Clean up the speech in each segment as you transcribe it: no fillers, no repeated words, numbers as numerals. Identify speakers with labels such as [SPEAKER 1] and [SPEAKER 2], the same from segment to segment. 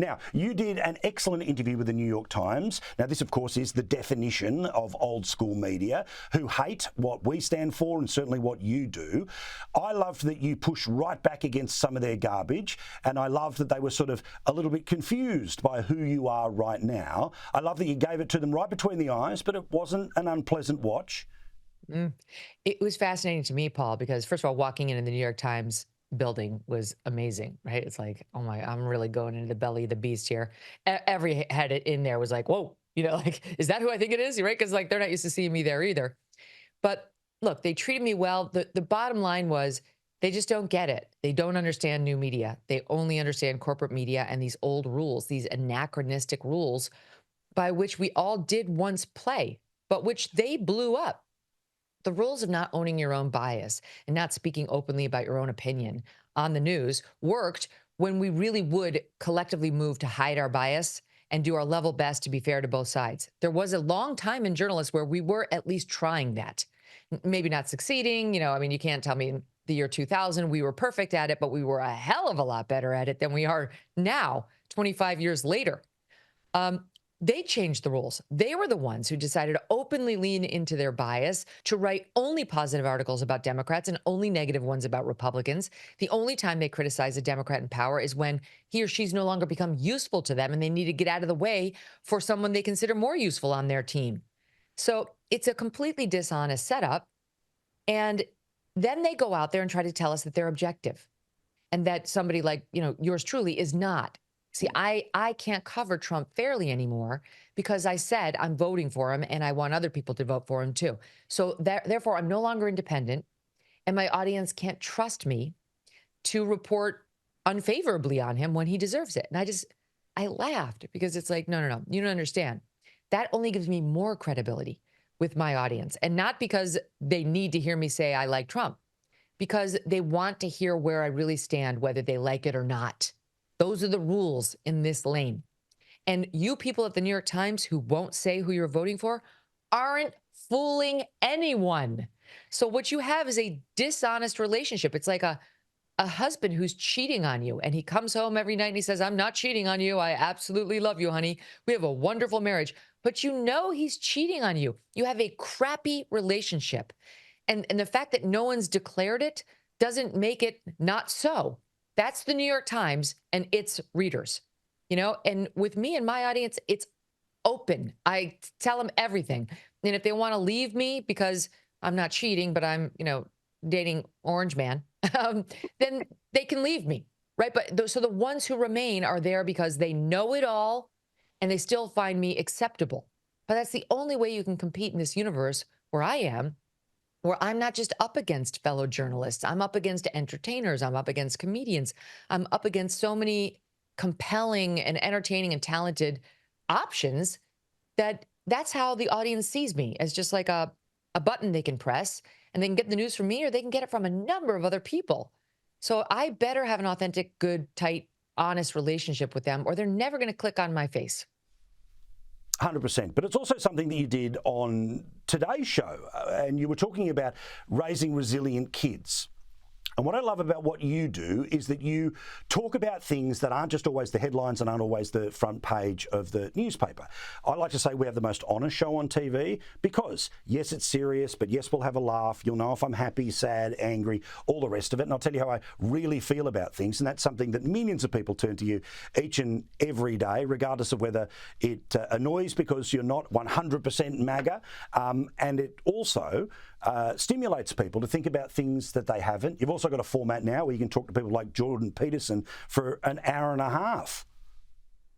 [SPEAKER 1] Now, you did an excellent interview with the New York Times. Now, this, of course, is the definition of old school media who hate what we stand for and certainly what you do. I loved that you pushed right back against some of their garbage, and I loved that they were sort of a little bit confused by who you are right now. I love that you gave it to them right between the eyes, but it wasn't an unpleasant watch.
[SPEAKER 2] It was fascinating to me, Paul, because first of all, walking into the New York Times building was amazing, right? It's like, oh my, I'm really going into the belly of the beast here. Every head in there was like, whoa, like, is that who I think it is? Right? Because like they're not used to seeing me there either. But look, they treated me well. The bottom line was they just don't get it. They don't understand new media. They only understand corporate media and these old rules, these anachronistic rules by which we all did once play, but which they blew up. The rules of not owning your own bias and not speaking openly about your own opinion on the news worked when we really would collectively move to hide our bias and do our level best to be fair to both sides. There was a long time in journalists where we were at least trying that. Maybe not succeeding. I mean, you can't tell me in the year 2000 we were perfect at it, but we were a hell of a lot better at it than we are now, 25 years later. They changed the rules. They were the ones who decided to openly lean into their bias, to write only positive articles about Democrats and only negative ones about Republicans. The only time they criticize a Democrat in power is when he or she's no longer become useful to them and they need to get out of the way for someone they consider more useful on their team. So it's a completely dishonest setup. And then they go out there and try to tell us that they're objective and that somebody like, yours truly is not. See, I can't cover Trump fairly anymore because I said I'm voting for him and I want other people to vote for him too. So therefore, I'm no longer independent and my audience can't trust me to report unfavorably on him when he deserves it. And I laughed because it's like, no, you don't understand. That only gives me more credibility with my audience, and not because they need to hear me say I like Trump, because they want to hear where I really stand, whether they like it or not. Those are the rules in this lane. And you people at the New York Times who won't say who you're voting for aren't fooling anyone. So what you have is a dishonest relationship. It's like a husband who's cheating on you, and he comes home every night and he says, I'm not cheating on you. I absolutely love you, honey. We have a wonderful marriage. But he's cheating on you. You have a crappy relationship. And the fact that no one's declared it doesn't make it not so. That's the New York Times and its readers, and with me and my audience, it's open. I tell them everything. And if they want to leave me because I'm not cheating, but I'm, dating Orange Man, then they can leave me. Right. But so the ones who remain are there because they know it all and they still find me acceptable. But that's the only way you can compete in this universe where I am, where I'm not just up against fellow journalists. I'm up against entertainers. I'm up against comedians. I'm up against so many compelling and entertaining and talented options that's how the audience sees me, as just like a button they can press and they can get the news from me, or they can get it from a number of other people. So I better have an authentic, good, tight, honest relationship with them, or they're never going to click on my face.
[SPEAKER 1] 100%. But it's also something that you did on today's show, and you were talking about raising resilient kids. And what I love about what you do is that you talk about things that aren't just always the headlines and aren't always the front page of the newspaper. I like to say we have the most honest show on TV because, yes, it's serious, but yes, we'll have a laugh. You'll know if I'm happy, sad, angry, all the rest of it. And I'll tell you how I really feel about things. And that's something that millions of people turn to you each and every day, regardless of whether it annoys because you're not 100% MAGA. And it also stimulates people to think about things that they haven't. You've also got a format now where you can talk to people like Jordan Peterson for an hour and a half.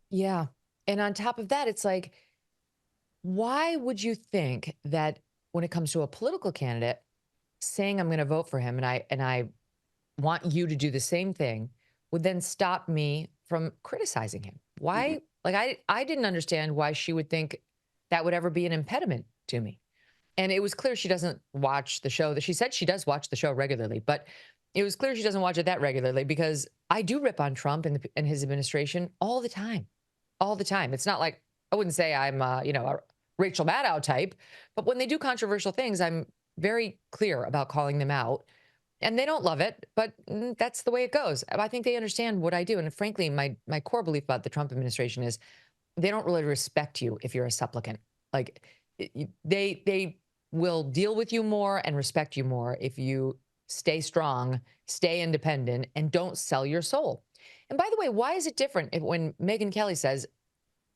[SPEAKER 2] Yeah. And on top of that, it's like, why would you think that when it comes to a political candidate saying I'm going to vote for him and I want you to do the same thing would then stop me from criticizing him? Why? Mm-hmm. Like I didn't understand why she would think that would ever be an impediment to me. And it was clear she doesn't watch the show. That she said she does watch the show regularly, but it was clear she doesn't watch it that regularly because I do rip on Trump and his administration all the time. All the time. It's not like, I wouldn't say I'm, a Rachel Maddow type, but when they do controversial things, I'm very clear about calling them out. And they don't love it, but that's the way it goes. I think they understand what I do. And frankly, my core belief about the Trump administration is they don't really respect you if you're a supplicant. Like they will deal with you more and respect you more if you stay strong, stay independent, and don't sell your soul. And by the way, why is it different when Megyn Kelly says,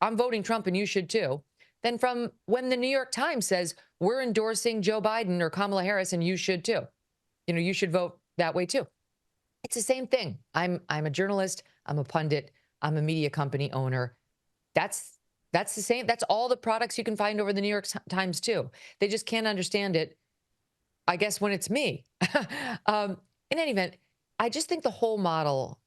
[SPEAKER 2] I'm voting Trump and you should too, than from when the New York Times says, we're endorsing Joe Biden or Kamala Harris and you should too? You should vote that way too. It's the same thing. I'm a journalist, I'm a pundit, I'm a media company owner. That's the same. That's all the products you can find over the New York Times too. They just can't understand it, I guess, when it's me. In any event, I just think the whole model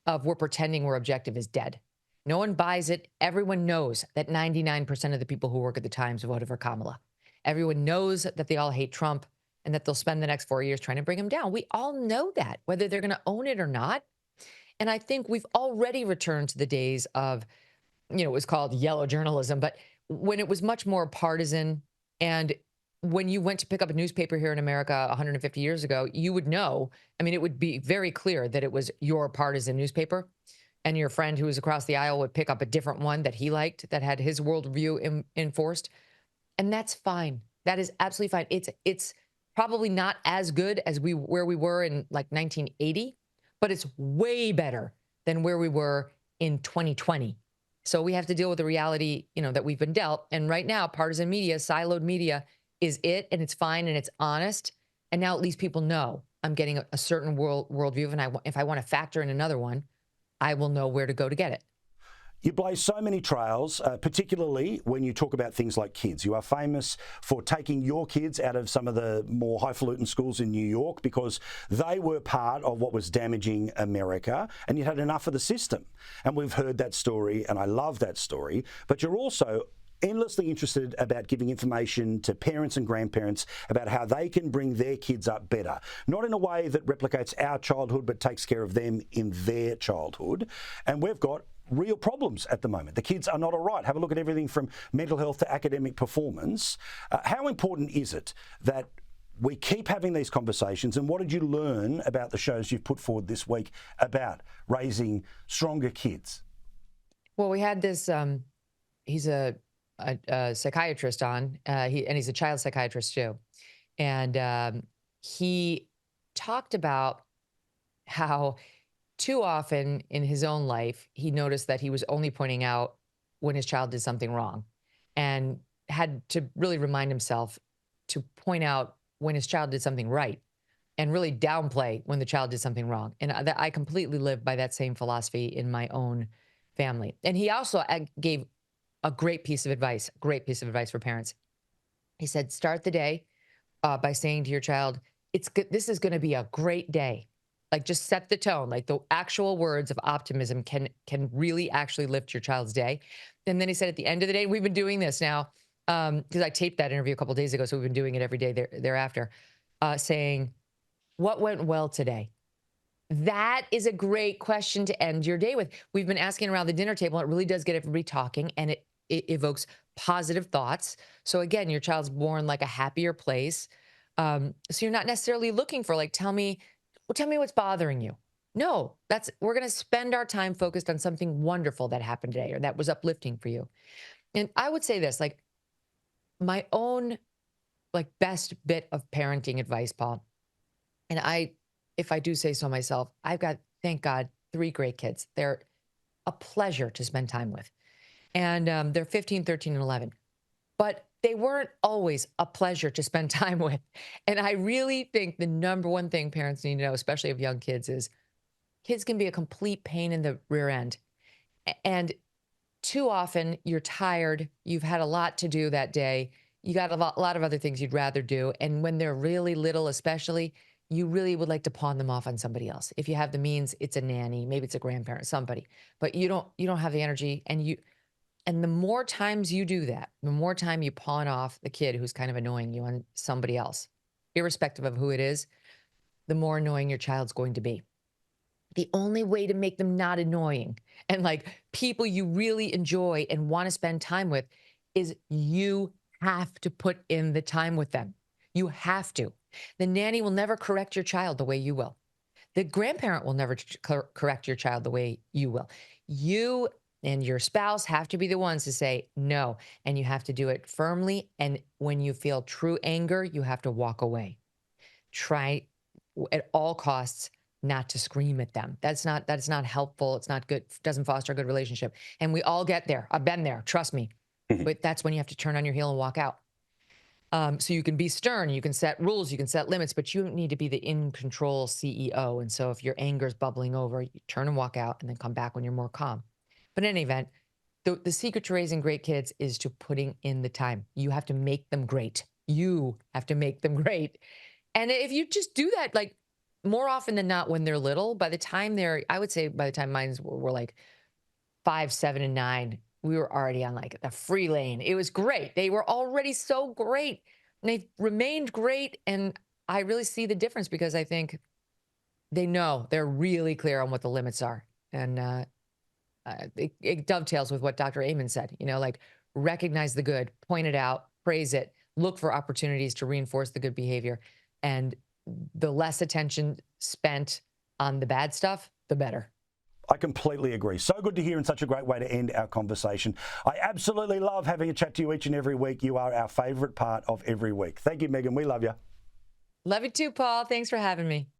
[SPEAKER 2] of we're pretending we're objective is dead. No one buys it. Everyone knows that 99% of the people who work at the Times voted for Kamala. Everyone knows that they all hate Trump and that they'll spend the next 4 years trying to bring him down. We all know that, whether they're going to own it or not. And I think we've already returned to the days of, it was called yellow journalism, but when it was much more partisan. And when you went to pick up a newspaper here in America 150 years ago, you would know, it would be very clear that it was your partisan newspaper, and your friend who was across the aisle would pick up a different one that he liked, that had his worldview enforced. And that's fine. That is absolutely fine. It's probably not as good as where we were in like 1980, but it's way better than where we were in 2020. So we have to deal with the reality, that we've been dealt. And right now, partisan media, siloed media is it, and it's fine and it's honest. And now at least people know I'm getting a certain worldview. And if I want to factor in another one, I will know where to go to get it.
[SPEAKER 1] You blaze so many trails, particularly when you talk about things like kids. You are famous for taking your kids out of some of the more highfalutin schools in New York because they were part of what was damaging America, and you had enough of the system. And we've heard that story, and I love that story. But you're also endlessly interested about giving information to parents and grandparents about how they can bring their kids up better, not in a way that replicates our childhood, but takes care of them in their childhood. And we've got real problems at the moment. The kids are not all right. Have a look at everything from mental health to academic performance. How important is it that we keep having these conversations, and what did you learn about the shows you've put forward this week about raising stronger kids?
[SPEAKER 2] Well, we had this, he's a psychiatrist on, and he's a child psychiatrist too. And he talked about how too often in his own life, he noticed that he was only pointing out when his child did something wrong, and had to really remind himself to point out when his child did something right, and really downplay when the child did something wrong. And I completely live by that same philosophy in my own family. And he also gave a great piece of advice for parents. He said, start the day by saying to your child, "It's good. This is going to be a great day." Like, just set the tone. Like, the actual words of optimism can really actually lift your child's day. And then he said, at the end of the day, we've been doing this now, because I taped that interview a couple of days ago, so we've been doing it every day thereafter, saying, what went well today? That is a great question to end your day with. We've been asking around the dinner table, and it really does get everybody talking, and it evokes positive thoughts. So again, your child's born like a happier place. So you're not necessarily looking for, like, tell me what's bothering you. No, we're going to spend our time focused on something wonderful that happened today or that was uplifting for you. And I would say this, like, my own, like, best bit of parenting advice, Paul. And if I do say so myself, I've got, thank God, 3 great kids. They're a pleasure to spend time with. And they're 15, 13, and 11. But they weren't always a pleasure to spend time with. And I really think the number one thing parents need to know, especially of young kids, is kids can be a complete pain in the rear end. And too often you're tired, you've had a lot to do that day, you got a lot of other things you'd rather do. And when they're really little, especially, you really would like to pawn them off on somebody else. If you have the means, it's a nanny, maybe it's a grandparent, somebody. But you don't have the energy, and the more times you do that, the more time you pawn off the kid who's kind of annoying you on somebody else, irrespective of who it is, the more annoying your child's going to be. The only way to make them not annoying and like people you really enjoy and want to spend time with is you have to put in the time with them. You have to. The nanny will never correct your child the way you will. The grandparent will never correct your child the way you will. You and your spouse have to be the ones to say no, and you have to do it firmly. And when you feel true anger, you have to walk away. Try at all costs not to scream at them. That's not helpful. It's not good. Doesn't foster a good relationship. And we all get there. I've been there. Trust me. But that's when you have to turn on your heel and walk out. So you can be stern, you can set rules, you can set limits, but you don't need to be the in control CEO. And so if your anger is bubbling over, you turn and walk out and then come back when you're more calm. But in any event, the secret to raising great kids is to putting in the time. You have to make them great. You have to make them great. And if you just do that, like more often than not, when they're little, by the time I would say by the time mine were like 5, 7, and 9, we were already on like the free lane. It was great. They were already so great. And they've remained great. And I really see the difference because I think they know they're really clear on what the limits are. And it dovetails with what Dr. Amen said, like recognize the good, point it out, praise it, look for opportunities to reinforce the good behavior. And the less attention spent on the bad stuff, the better.
[SPEAKER 1] I completely agree. So good to hear and such a great way to end our conversation. I absolutely love having a chat to you each and every week. You are our favourite part of every week. Thank you, Megyn. We love you.
[SPEAKER 2] Love you too, Paul. Thanks for having me.